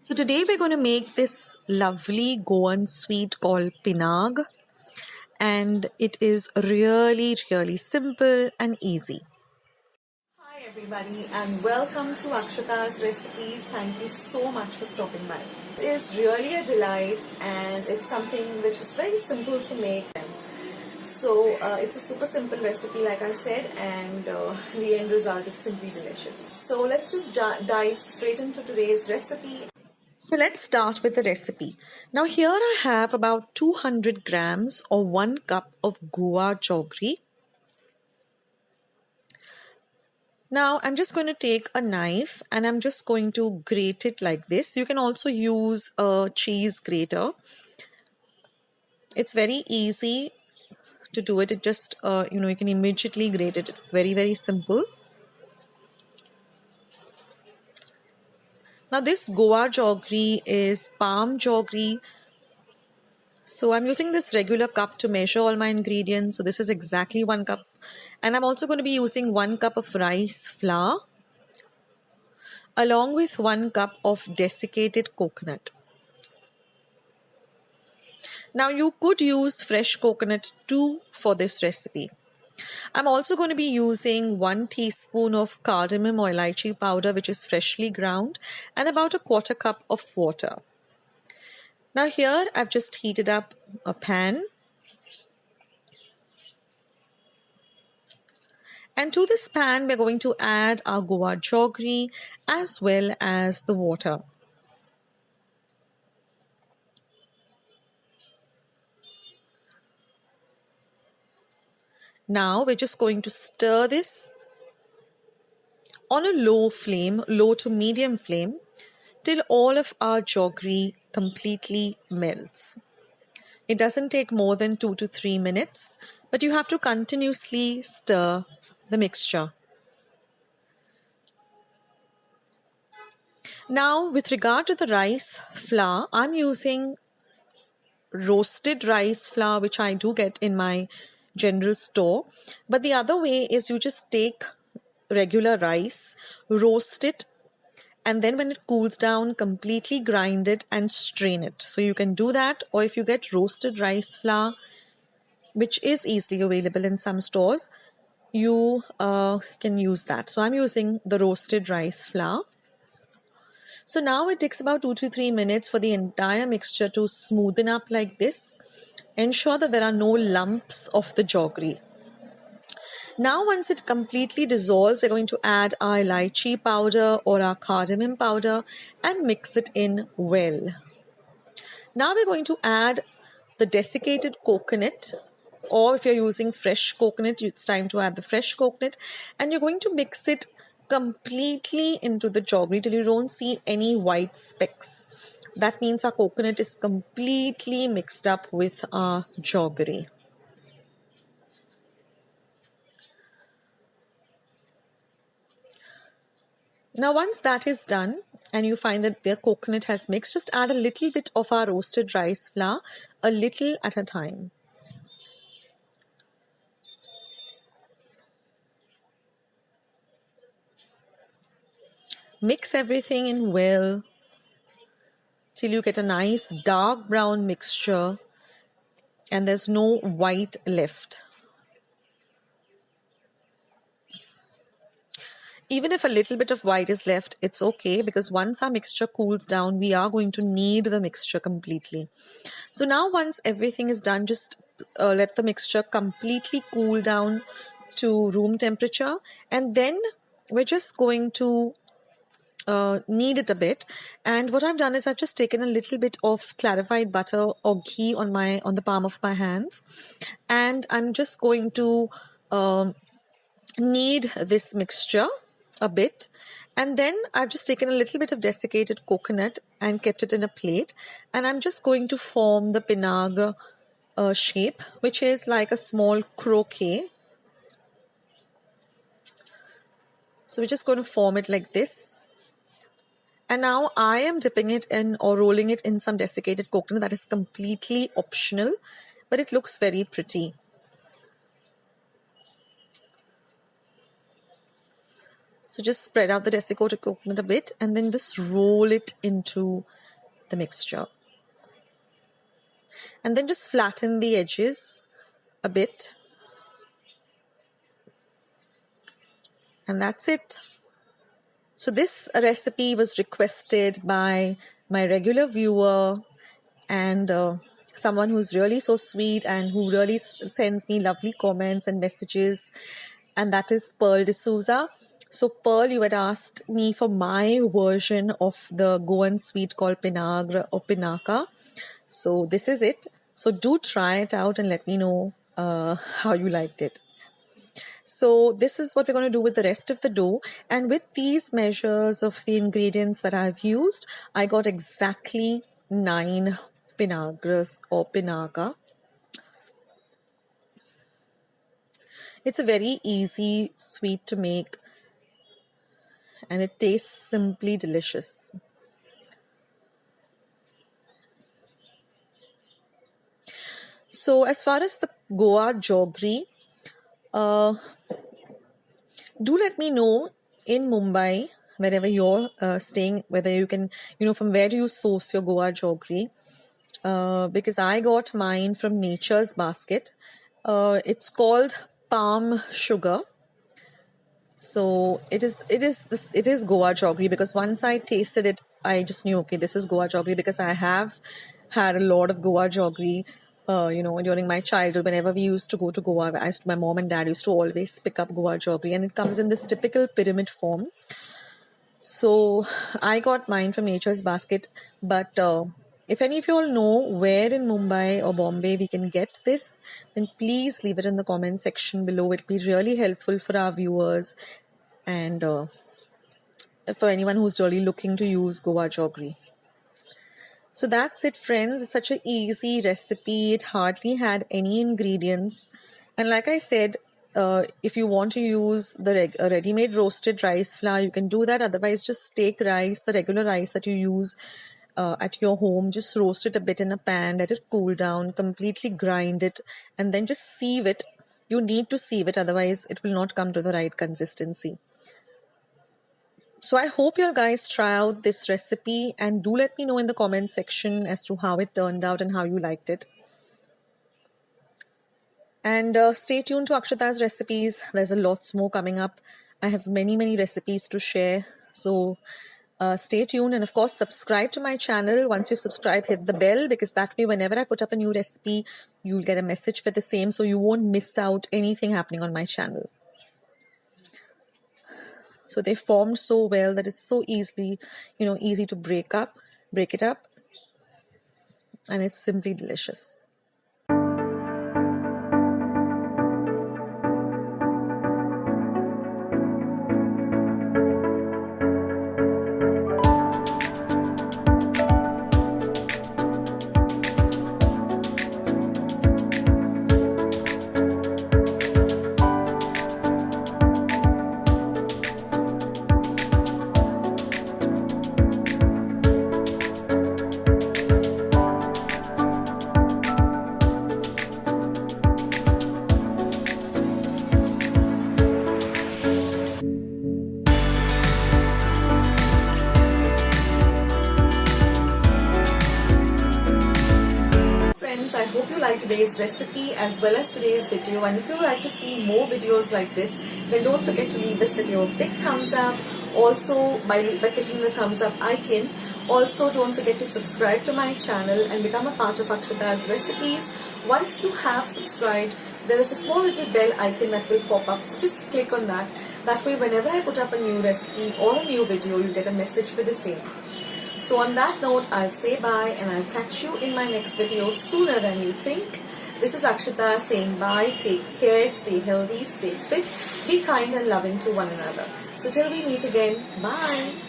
So today we're going to make this lovely Goan sweet called Pinagr, and it is really simple and easy. Hi everybody and welcome to Akshata's Recipes. Thank you so much for stopping by. It is really a delight and it's something which is very simple to make. So it's a super simple recipe like I said, and the end result is simply delicious. So let's just dive straight into today's recipe. So let's start with the recipe. Now here I have about 200 grams or 1 cup of guava jaggery. Now I'm just going to take a knife and I'm just going to grate it like this. You can also use a cheese grater. It's very easy to do it. It just, you can immediately grate it. It's very simple. Now this guava jaggery is palm jaggery. So I'm using this regular cup to measure all my ingredients. So this is exactly 1 cup. And I'm also going to be using 1 cup of rice flour along with 1 cup of desiccated coconut. Now you could use fresh coconut too for this recipe. I'm also going to be using 1 teaspoon of cardamom or elaichi powder, which is freshly ground, and about a 1/4 cup of water. Now here I've just heated up a pan. And to this pan, we're going to add our guava jaggery as well as the water. Now we're just going to stir this on a low flame, low to medium flame, till all of our jaggery completely melts. It doesn't take more than 2 to 3 minutes, but you have to continuously stir the mixture. Now, with regard to the rice flour, I'm using roasted rice flour, which I do get in my general store. But the other way is you just take regular rice, roast it, and then when it cools down, completely grind it and strain it. So you can do that, or if you get roasted rice flour, which is easily available in some stores, you can use that. So I'm using the roasted rice flour. So now it takes about 2 to 3 minutes for the entire mixture to smoothen up like this. Ensure that there are no lumps of the jaggery. Now once it completely dissolves, we're going to add our elaichi powder or our cardamom powder and mix it in well. Now we're going to add the desiccated coconut, or if you're using fresh coconut, it's time to add the fresh coconut, and you're going to mix it completely into the jaggery till you don't see any white specks. That means our coconut is completely mixed up with our jaggery. Now once that is done and you find that the coconut has mixed, just add a little bit of our roasted rice flour, a little at a time. Mix everything in well till you get a nice dark brown mixture and there's no white left. Even if a little bit of white is left, it's okay, because once our mixture cools down, we are going to knead the mixture completely. So now once everything is done, just let the mixture completely cool down to room temperature, and then we're just going to knead it a bit. And what I've done is I've just taken a little bit of clarified butter or ghee on the palm of my hands, and I'm just going to knead this mixture a bit. And then I've just taken a little bit of desiccated coconut and kept it in a plate, and I'm just going to form the Pinagr shape, which is like a small croquet. So we're just going to form it like this. And now I am dipping it in or rolling it in some desiccated coconut. That is completely optional, but it looks very pretty. So So just spread out the desiccated coconut a bit and then just roll it into the mixture. And then just flatten the edges a bit. And that's it. So this recipe was requested by my regular viewer and someone who's really so sweet and who really sends me lovely comments and messages, and that is Pearl D'Souza. So Pearl, you had asked me for my version of the Goan sweet called Pinagr or Pinaca. So this is it. So do try it out and let me know how you liked it. So this is what we're going to do with the rest of the dough. And with these measures of the ingredients that I've used, I got exactly 9 Pinagrs or Pinaca. It's a very easy sweet to make and it tastes simply delicious. So as far as the Goa Jaggery, do let me know in Mumbai, wherever you're staying, whether you can, from where do you source your Goa Jaggery? Because I got mine from Nature's Basket. It's called palm sugar. So it is Goa Jaggery, because once I tasted it, I just knew, okay, this is Goa Jaggery, because I have had a lot of Goa Jaggery. During my childhood, whenever we used to go to Goa, my mom and dad used to always pick up Goa Jaggery, and it comes in this typical pyramid form. So I got mine from Nature's Basket, but if any of you all know where in Mumbai or Bombay we can get this, then please leave it in the comment section below. It'll be really helpful for our viewers and for anyone who's really looking to use Goa Jaggery. So that's it, friends. It's such an easy recipe. It hardly had any ingredients. And like I said, if you want to use the ready-made roasted rice flour, you can do that. Otherwise, just take rice, the regular rice that you use at your home. Just roast it a bit in a pan, let it cool down, completely grind it, and then just sieve it. You need to sieve it, otherwise it will not come to the right consistency. So I hope you guys try out this recipe and do let me know in the comment section as to how it turned out and how you liked it. And stay tuned to Akshata's recipes. There's a lots more coming up. I have many recipes to share. So stay tuned, and of course subscribe to my channel. Once you've subscribed, hit the bell, because that way whenever I put up a new recipe, you'll get a message for the same, so you won't miss out anything happening on my channel. So they formed so well that it's so easy to break it up, and it's simply delicious. I hope you liked today's recipe as well as today's video, and if you would like to see more videos like this, then don't forget to leave this video a big thumbs up. Also, by clicking the thumbs up icon. Also, don't forget to subscribe to my channel and become a part of Akshata's recipes. Once you have subscribed, there is a small little bell icon that will pop up, so just click on that. That way, whenever I put up a new recipe or a new video, you get a message for the same. So on that note, I'll say bye and I'll catch you in my next video sooner than you think. This is Akshata saying bye, take care, stay healthy, stay fit, be kind and loving to one another. So till we meet again, bye.